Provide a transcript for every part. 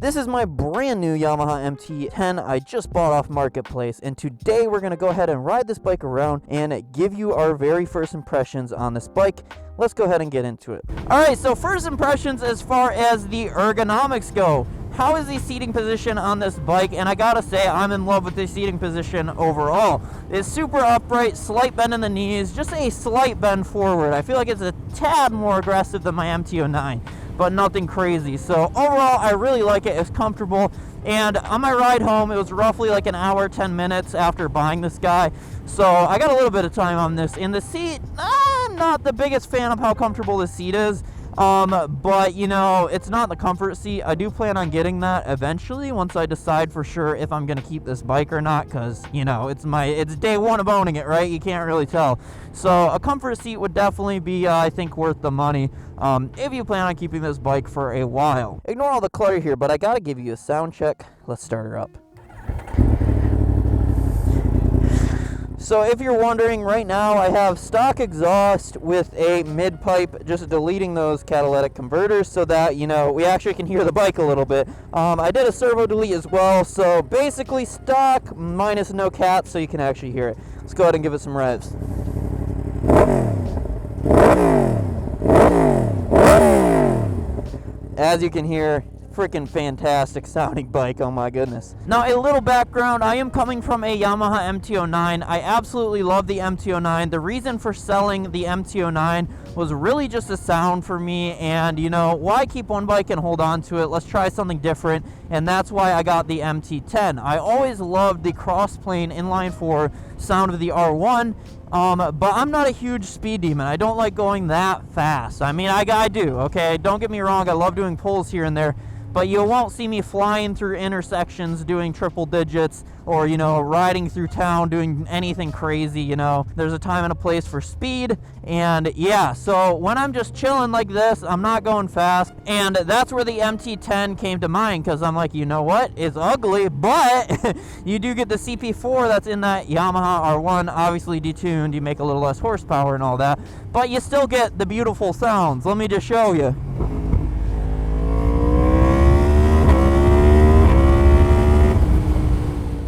This is my brand new Yamaha MT-10 I just bought off Marketplace, and today we're going to go ahead and ride this bike around and give you our very first impressions on this bike. Let's go ahead and get into it. Alright, so first impressions as far as the ergonomics go. How is the seating position on this bike? And I gotta say, I'm in love with the seating position overall. It's super upright, slight bend in the knees, just a slight bend forward. I feel like it's a tad more aggressive than my MT-09, but nothing crazy. So overall, I really like it. It's comfortable. And on my ride home, it was roughly like an hour, 10 minutes after buying this guy. So I got a little bit of time on this. In the seat, I'm not the biggest fan of how comfortable the seat is. But you know, it's not the comfort seat. I do plan on getting that eventually once I decide for sure if I'm gonna keep this bike or not, because you know, it's day one of owning it, right? You can't really tell. So a comfort seat would definitely be I think worth the money if you plan on keeping this bike for a while. Ignore all the clutter here, but I gotta give you a sound check. Let's start her up. So if you're wondering, right now I have stock exhaust with a mid pipe, just deleting those catalytic converters so that, you know, we actually can hear the bike a little bit. I did a servo delete as well, so basically stock minus no cat, so you can actually hear it. Let's go ahead and give it some revs. As you can hear, freaking fantastic sounding bike, oh my goodness. Now a little background, I am coming from a Yamaha MT-09. I absolutely love the MT-09. The reason for selling the MT-09 was really just the sound for me, and you know, why keep one bike and hold on to it? Let's try something different, and that's why I got the MT-10. I always loved the cross-plane inline 4 sound of the R1, but I'm not a huge speed demon. I don't like going that fast. I mean, I do, okay? Don't get me wrong, I love doing pulls here and there, but you won't see me flying through intersections doing triple digits or, you know, riding through town doing anything crazy, you know. There's a time and a place for speed, and yeah, so when I'm just chilling like this, I'm not going fast, and that's where the MT-10 came to mind, because I'm like, you know what, it's ugly, but you do get the CP4 that's in that Yamaha R1, obviously detuned, you make a little less horsepower and all that, but you still get the beautiful sounds. Let me just show you.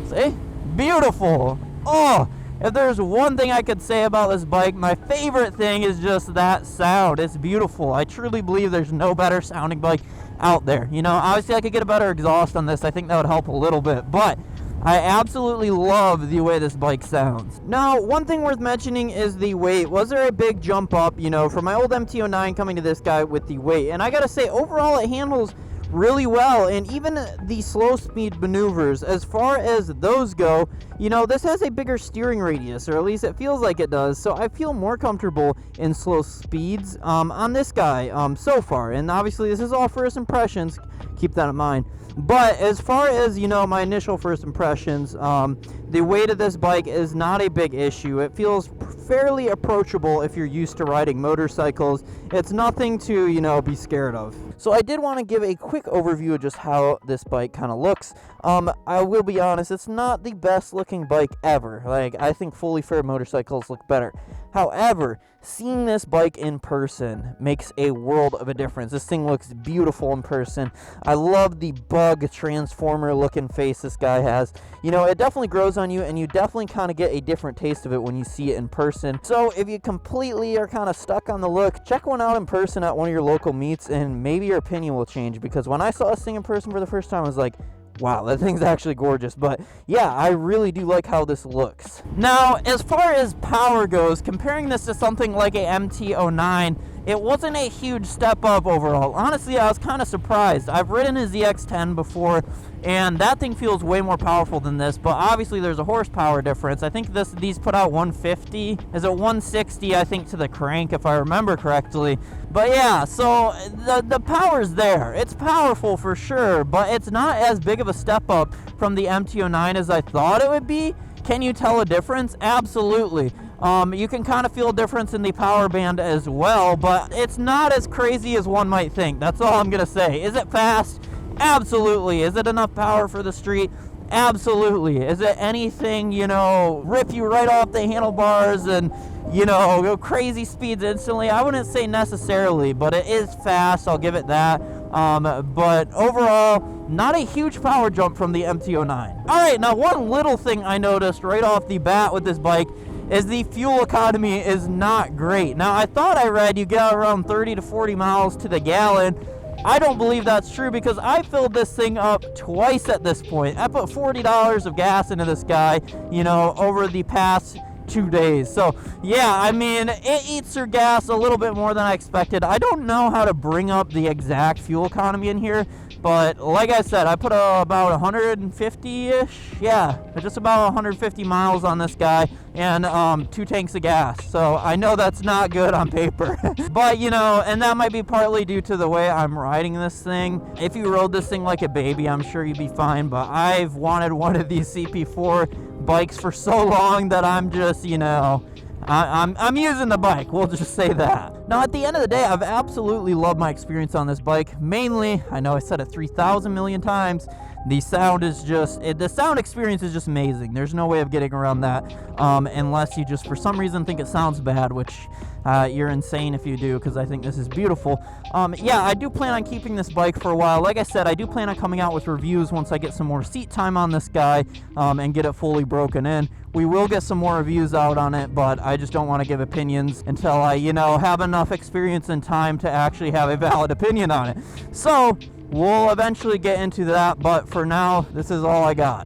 See? Beautiful. Oh, if there's one thing I could say about this bike, my favorite thing is just that sound. It's beautiful. I truly believe there's no better sounding bike out there. You know, obviously I could get a better exhaust on this. I think that would help a little bit, but I absolutely love the way this bike sounds. Now, one thing worth mentioning is the weight. Was there a big jump up, you know, from my old MT-09 coming to this guy with the weight? And I gotta say, overall it handles really well, and even the slow speed maneuvers, as far as those go, you know, this has a bigger steering radius, or at least it feels like it does, so I feel more comfortable in slow speeds on this guy so far. And obviously this is all first impressions, keep that in mind. But as far as, you know, my initial first impressions, the weight of this bike is not a big issue. It feels fairly approachable if you're used to riding motorcycles. It's nothing to, you know, be scared of. So I did want to give a quick overview of just how this bike kind of looks. I will be honest, it's not the best looking bike ever. Like, I think fully fair motorcycles look better. However, seeing this bike in person makes a world of a difference. This thing looks beautiful in person. I love the bug transformer looking face this guy has. You know, it definitely grows on you, and you definitely kind of get a different taste of it when you see it in person. So if you completely are kind of stuck on the look, check one out in person at one of your local meets, and maybe your opinion will change, because when I saw this thing in person for the first time, I was like, wow, that thing's actually gorgeous. But yeah, I really do like how this looks. Now, as far as power goes, comparing this to something like a MT-09, it wasn't a huge step up overall. Honestly, I was kind of surprised. I've ridden a ZX-10 before, and that thing feels way more powerful than this, but obviously there's a horsepower difference. I think these put out 150. Is it 160, I think, to the crank, if I remember correctly. But yeah, so the power's there. It's powerful for sure, but it's not as big of a step up from the MT-09 as I thought it would be. Can you tell a difference? Absolutely. You can kind of feel a difference in the power band as well, but it's not as crazy as one might think. That's all I'm going to say. Is it fast? Absolutely. Is it enough power for the street? Absolutely. Is it anything, you know, rip you right off the handlebars and, you know, go crazy speeds instantly? I wouldn't say necessarily, but it is fast. I'll give it that. But overall, not a huge power jump from the MT-09. All right, now one little thing I noticed right off the bat with this bike is the fuel economy is not great. Now, I thought I read you get around 30 to 40 miles to the gallon. I don't believe that's true because I filled this thing up twice at this point. I put $40 of gas into this guy, you know, over the past 2 days. So yeah, I mean, it eats your gas a little bit more than I expected. I don't know how to bring up the exact fuel economy in here, but like I said, I put about 150-ish, yeah, just about 150 miles on this guy, and 2 tanks of gas. So I know that's not good on paper. But you know, and that might be partly due to the way I'm riding this thing. If you rode this thing like a baby, I'm sure you'd be fine, but I've wanted one of these CP4 bikes for so long that I'm just, you know, I'm using the bike, we'll just say that. Now, at the end of the day, I've absolutely loved my experience on this bike. Mainly, I know I said it 3,000 million times, the sound is just, the sound experience is just amazing. There's no way of getting around that, unless you just for some reason think it sounds bad, which you're insane if you do, because I think this is beautiful. Yeah, I do plan on keeping this bike for a while. Like I said, I do plan on coming out with reviews once I get some more seat time on this guy, and get it fully broken in. We will get some more reviews out on it, but I just don't want to give opinions until I, you know, have enough experience and time to actually have a valid opinion on it. So we'll eventually get into that, but for now, this is all I got.